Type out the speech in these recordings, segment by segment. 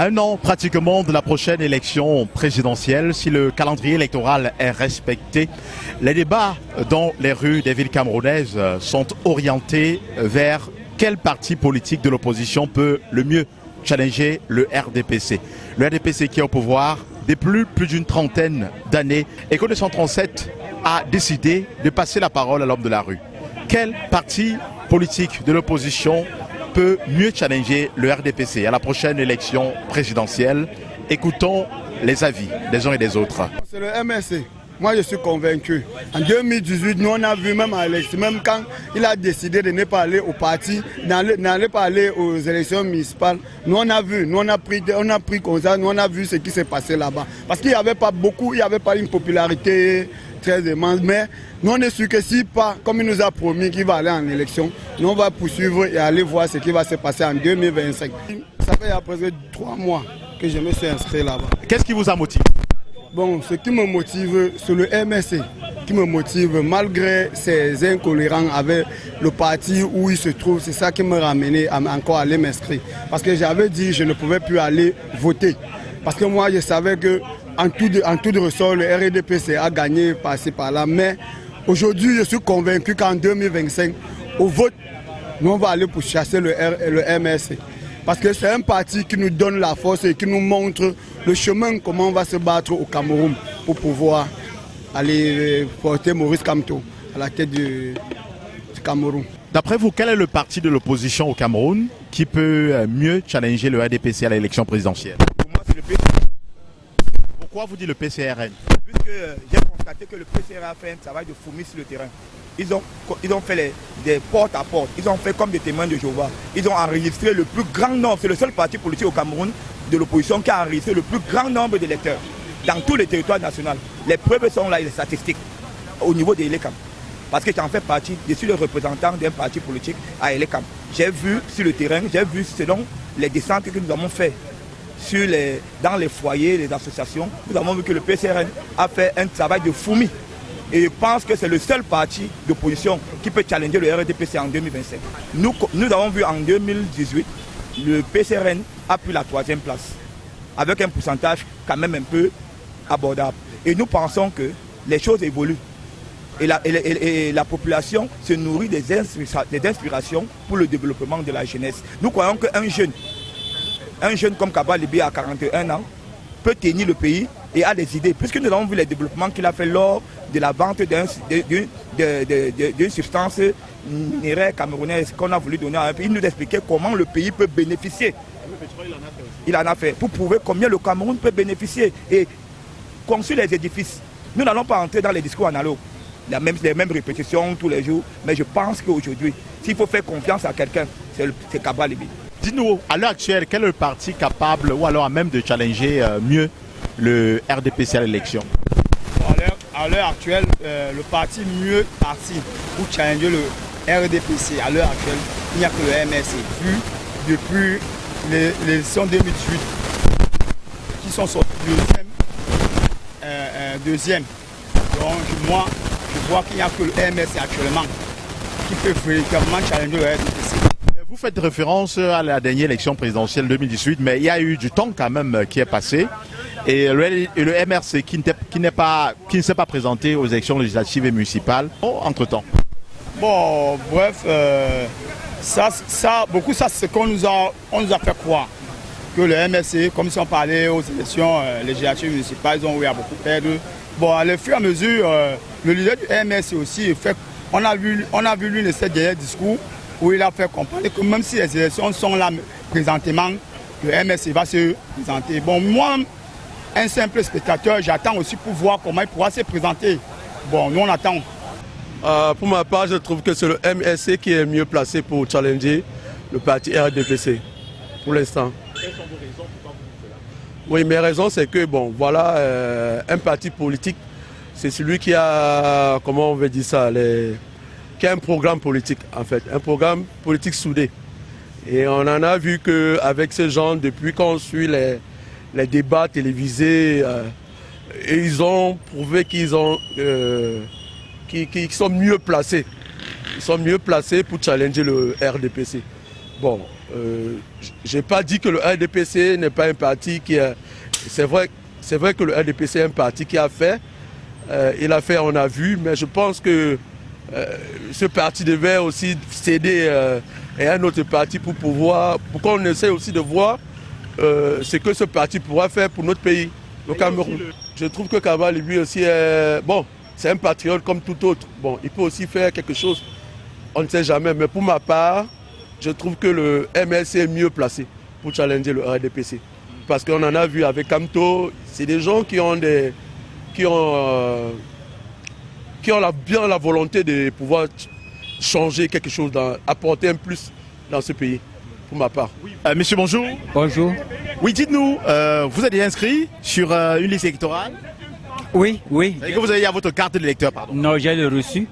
À un an pratiquement de la prochaine élection présidentielle, si le calendrier électoral est respecté, les débats dans les rues des villes camerounaises sont orientés vers quel parti politique de l'opposition peut le mieux challenger le RDPC. Le RDPC qui est au pouvoir depuis plus d'une trentaine d'années et qu'en 1937 a décidé de passer la parole à l'homme de la rue. Quel parti politique de l'opposition peut mieux challenger le RDPC à la prochaine élection présidentielle? Écoutons les avis des uns et des autres. C'est le MSC. Moi, je suis convaincu. En 2018, nous, on a vu même à l'élection, même quand il a décidé de ne pas aller au parti, n'aller pas aller aux élections municipales, nous, on a vu, nous, on a pris comme ça, nous, on a vu ce qui s'est passé là-bas. Parce qu'il n'y avait pas beaucoup, il n'y avait pas une popularité très immense, mais nous, on est sûr que si pas, comme il nous a promis qu'il va aller en élection, nous, on va poursuivre et aller voir ce qui va se passer en 2025. Ça fait à peu près 3 mois que je me suis inscrit là-bas. Qu'est-ce qui vous a motivé? Bon, ce qui me motive, c'est le MSC qui me motive, malgré ses incohérents avec le parti où il se trouve. C'est ça qui m'a ramené à encore aller m'inscrire. Parce que j'avais dit que je ne pouvais plus aller voter. Parce que moi, je savais que en tout de ressort, le RDPC a gagné par-ci par-là. Mais aujourd'hui, je suis convaincu qu'en 2025, au vote, nous on va aller pour chasser le MSC. Parce que c'est un parti qui nous donne la force et qui nous montre le chemin, comment on va se battre au Cameroun pour pouvoir aller porter Maurice Kamto à la tête du Cameroun. D'après vous, quel est le parti de l'opposition au Cameroun qui peut mieux challenger le RDPC à l'élection présidentielle? Pour moi, c'est le PCRN. Pourquoi vous dites le PCRN? Puisque j'ai constaté que le PCRN a fait un travail de fourmi sur le terrain. Ils ont fait des porte à porte, ils ont fait comme des témoins de Jéhovah. Ils ont enregistré le plus grand nombre, c'est le seul parti politique au Cameroun de l'opposition qui a enregistré le plus grand nombre d'électeurs dans tous les territoires nationaux. Les preuves sont là et les statistiques au niveau des Elekam. Parce que j'en fais partie, je suis le représentant d'un parti politique à Elekam. J'ai vu sur le terrain, j'ai vu selon les descentes que nous avons faites dans les foyers, les associations, nous avons vu que le PCRN a fait un travail de fourmi. Et je pense que c'est le seul parti d'opposition qui peut challenger le RDPC en 2025. Nous avons vu en 2018, le PCRN a pris la 3e place, avec un pourcentage quand même un peu abordable. Et nous pensons que les choses évoluent. Et la population se nourrit des inspirations pour le développement de la jeunesse. Nous croyons qu'un jeune comme Kaba Libé à 41 ans, peut tenir le pays et a des idées. Puisque nous avons vu les développements qu'il a fait lors de la vente d'une substance minéraire camerounaise qu'on a voulu donner à un pays. Il nous expliquait comment le pays peut bénéficier. Il en a fait pour prouver combien le Cameroun peut bénéficier et construire les édifices. Nous n'allons pas entrer dans les discours analogues, les mêmes répétitions tous les jours, mais je pense qu'aujourd'hui, s'il faut faire confiance à quelqu'un, c'est Kaba Libé. Dites-nous, à l'heure actuelle, quel est le parti capable ou alors à même de challenger mieux le RDPC à l'élection? À l'heure actuelle, le parti mieux parti pour challenger le RDPC, à l'heure actuelle, il n'y a que le MSC. Vu depuis l'élection 2018, qui sont sortis deuxième. Donc moi, je vois qu'il n'y a que le MSC actuellement qui peut véritablement challenger le RDPC. Vous faites référence à la dernière élection présidentielle 2018, mais il y a eu du temps quand même qui est passé. Et le MRC qui ne s'est pas présenté aux élections législatives et municipales entre-temps. Bon, bref, ça c'est ce qu'on nous a fait croire. Que le MRC, comme ils sont parlé aux élections législatives et municipales, ils ont eu à beaucoup perdre. Bon, à le fur et à mesure, le leader du MRC aussi, on a vu lui de ses derniers discours, où il a fait comprendre que même si les élections sont là présentement, le MSC va se présenter. Bon, moi, un simple spectateur, j'attends aussi pour voir comment il pourra se présenter. Bon, nous on attend. Pour ma part, je trouve que c'est le MSC qui est mieux placé pour challenger le parti RDPC, pour l'instant. Quelles sont vos raisons? Pourquoi vous dites cela? Oui, mes raisons, c'est que, bon, voilà, un parti politique, c'est celui qui a, comment on veut dire ça, qui a un programme politique, en fait, un programme politique soudé. Et on en a vu qu'avec ces gens, depuis qu'on suit les débats télévisés, ils ont prouvé qu'ils sont mieux placés. Ils sont mieux placés pour challenger le RDPC. Bon, Je n'ai pas dit que le RDPC n'est pas un parti qui est... C'est vrai que le RDPC est un parti qui a fait. Il a fait, on a vu, mais je pense que ce parti devait aussi céder à un autre parti pour qu'on essaie aussi de voir ce que ce parti pourra faire pour notre pays, le Cameroun. Je trouve que Kaval, lui aussi, c'est un patriote comme tout autre. Bon, il peut aussi faire quelque chose, on ne sait jamais, mais pour ma part, je trouve que le MLC est mieux placé pour challenger le RDPC. Parce qu'on en a vu avec Kamto, c'est des gens qui ont bien la volonté de pouvoir changer quelque chose, apporter un plus dans ce pays, pour ma part. Monsieur, bonjour. Bonjour. Oui, dites-nous, vous êtes inscrit sur une liste électorale? Oui, oui. Et que vous avez votre carte d'électeur, pardon? Non, j'ai le reçu.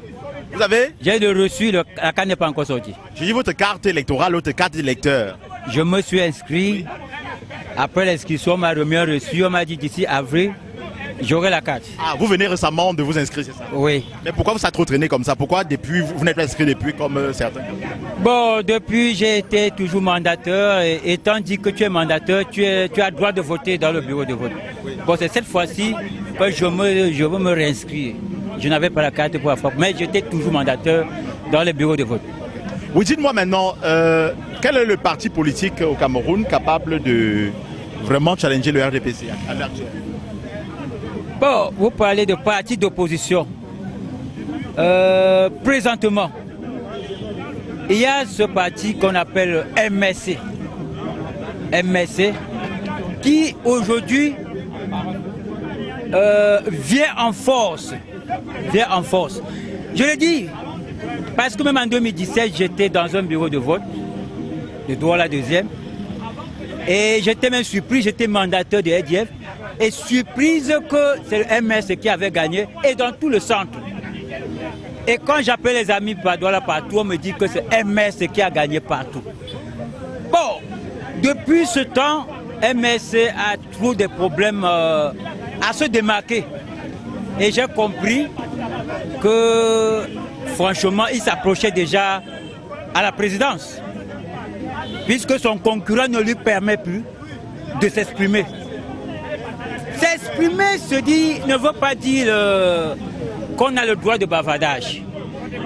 Vous avez? J'ai le reçu, la carte n'est pas encore sortie. J'ai dit votre carte électorale, votre carte d'électeur. Je me suis inscrit. Après l'inscription, on m'a remis un reçu. On m'a dit d'ici avril, j'aurai la carte. Ah, vous venez récemment de vous inscrire, c'est ça? Oui. Mais pourquoi vous êtes trop traîné comme ça? Pourquoi depuis, vous n'êtes pas inscrit depuis comme certains? Bon, depuis, j'ai été toujours mandateur. Et étant dit que tu es mandateur, tu as droit de voter dans le bureau de vote. Oui. Bon, c'est cette fois-ci que je veux me réinscrire. Je n'avais pas la carte pour la fois, mais j'étais toujours mandateur dans le bureau de vote. Oui, dites-moi maintenant, quel est le parti politique au Cameroun capable de vraiment challenger le RDPC à l'heure actuelle? Bon, vous parlez de parti d'opposition. Présentement, il y a ce parti qu'on appelle MSC. MSC, qui aujourd'hui vient en force. Je le dis, parce que même en 2017, j'étais dans un bureau de vote, de Douala 2e, et j'étais même surpris, j'étais mandataire de EDF, et surprise que c'est le MS qui avait gagné, et dans tout le centre. Et quand j'appelle les amis par Douala partout, on me dit que c'est MS qui a gagné partout. Bon, depuis ce temps, MSC a trop de problèmes à se démarquer. Et j'ai compris que, franchement, il s'approchait déjà à la présidence. Puisque son concurrent ne lui permet plus de s'exprimer. S'exprimer ne veut pas dire qu'on a le droit de bavardage.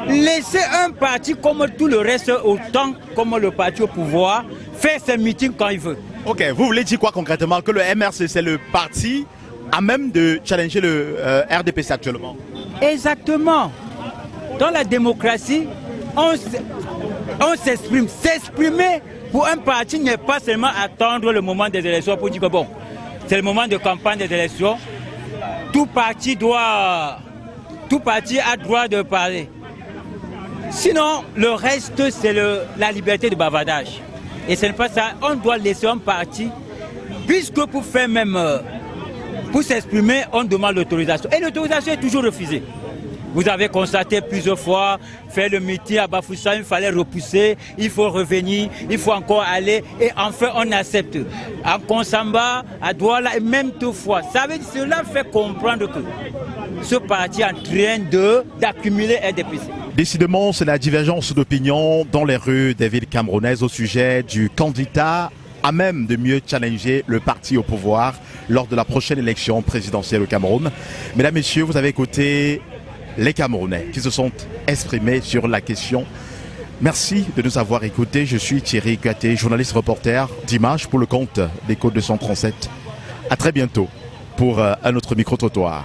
Laisser un parti comme tout le reste, autant comme le parti au pouvoir, faire ses meetings quand il veut. Ok, vous voulez dire quoi concrètement? Que le MRC, c'est le parti à même de challenger le RDPC actuellement? Exactement. Dans la démocratie, on s'exprime. S'exprimer pour un parti n'est pas seulement attendre le moment des élections pour dire que bon, c'est le moment de campagne des élections. Tout parti a droit de parler. Sinon, le reste, c'est la liberté de bavardage. Et ce n'est pas ça. On doit laisser un parti, puisque pour faire même, pour s'exprimer, on demande l'autorisation. Et l'autorisation est toujours refusée. Vous avez constaté plusieurs fois, faire le meeting à Bafoussam, il fallait repousser, il faut revenir, il faut encore aller, et enfin on accepte. À Konsamba, à Douala, et même toutefois. Cela fait comprendre que ce parti est en train d'accumuler RDPC. Décidément, c'est la divergence d'opinion dans les rues des villes camerounaises au sujet du candidat à même de mieux challenger le parti au pouvoir lors de la prochaine élection présidentielle au Cameroun. Mesdames, Messieurs, vous avez écouté les Camerounais qui se sont exprimés sur la question. Merci de nous avoir écoutés. Je suis Thierry Gaté, journaliste reporter d'Images pour le compte des Côtes 237. À très bientôt pour un autre micro-trottoir.